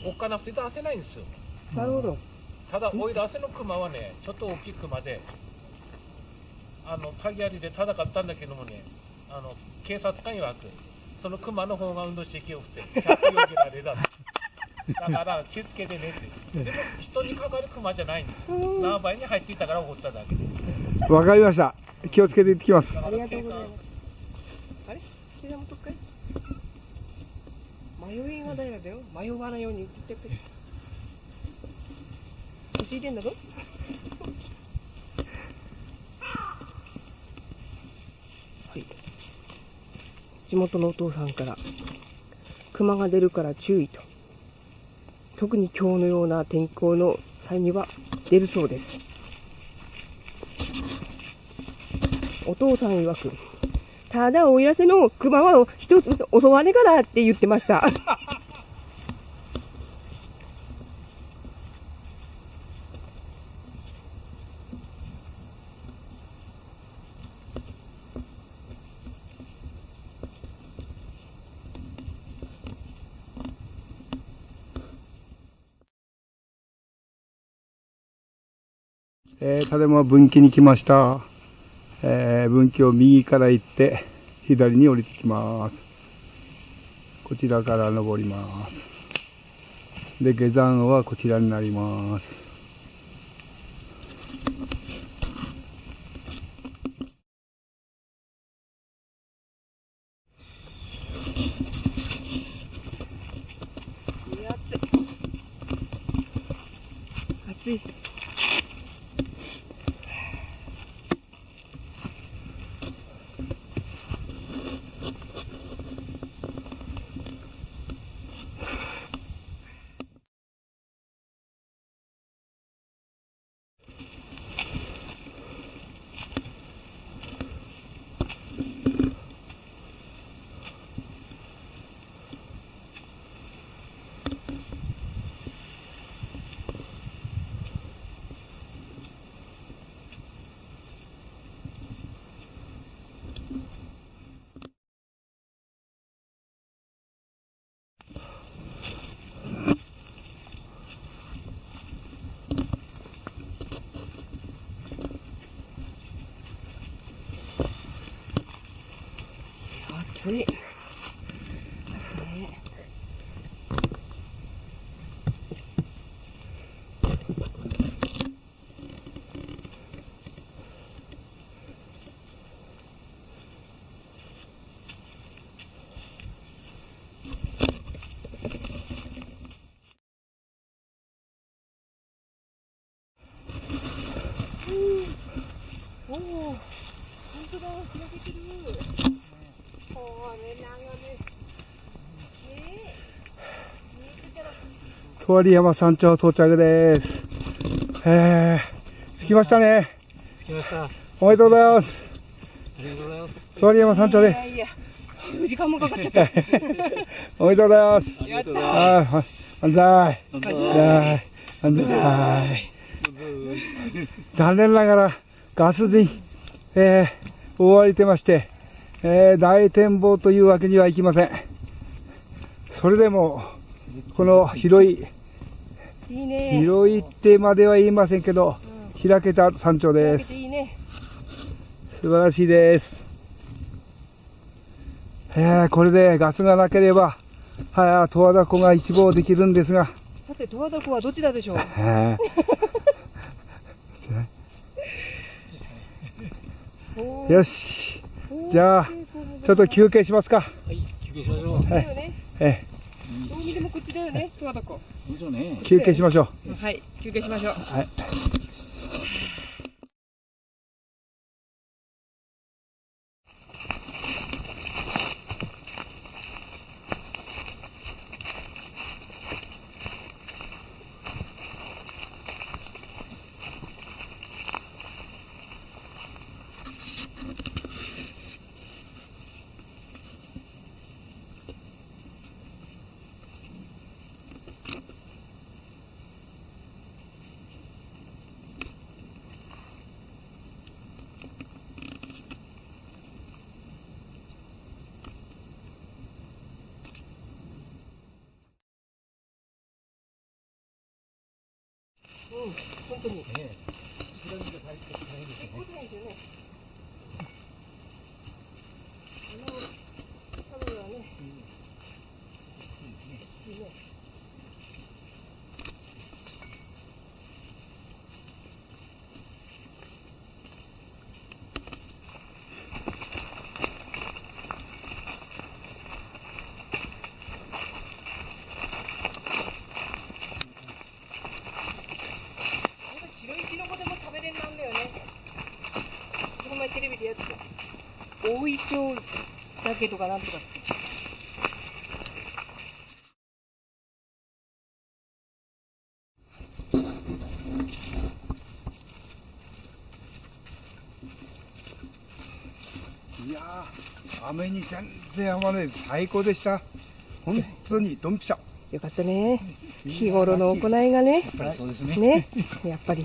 おっかなくて出せないんですよ。なるほど。ただおいらせの熊はね、ちょっと大きい熊で、タギアリで戦ったんだけどもね、警察官曰く、その熊の方が運動してきよくて、100よげられだって。だから気をつけてねって。でも人にかかる熊じゃないんです。縄張りに入っていたから怒っただけで。わかりました。気をつけていってきます。ありがとうございます。あれ膝元かい迷いがないのだよ。迷わないように言ってくれ。ついてんだぞ。はい。地元のお父さんから熊が出るから注意と。特に今日のような天候の際には出るそうです。お父さん曰く、ただおいらせの熊は一つ襲わねえからって言ってました。ただいま分岐に来ました。分岐を右から行って左に降りてきます。こちらから登ります。で、下山はこちらになります。暑い。暑い。おお、本当だ、開けてる。これ眺め。とわり山山頂到着です。着きましたね。着きました。おめでとうございます。ありがとうございます。とわり山山頂です。いや、10時間もかかっちゃった。おめでとうございます。やったー。万歳。万歳。残念ながらガスに、覆われてまして、大展望というわけにはいきません。それでもこの広いってまでは言いませんけど、開けた山頂です。素晴らしいです。これでガスがなければ十和田湖が一望できるんですが、さて十和田湖はどちらでしょう。よし、じゃあちょっと休憩しますか。はい、休憩しましょう。どう見てもこっちだよね、十和田湖。以上ね。休憩しましょう。はい、休憩しましょう。はい。当に。白身が大してないですね。そうなんですよね。多分はね。いいね。白いキノコでも食べれるなんだよね。この前テレビでやってた。大イチョウだけとかなんとかって。いやー、雨に全然合わないで最高でした。本当にドンピシャ。よかったね。日頃の行いがね。そうですね。ね、やっぱり。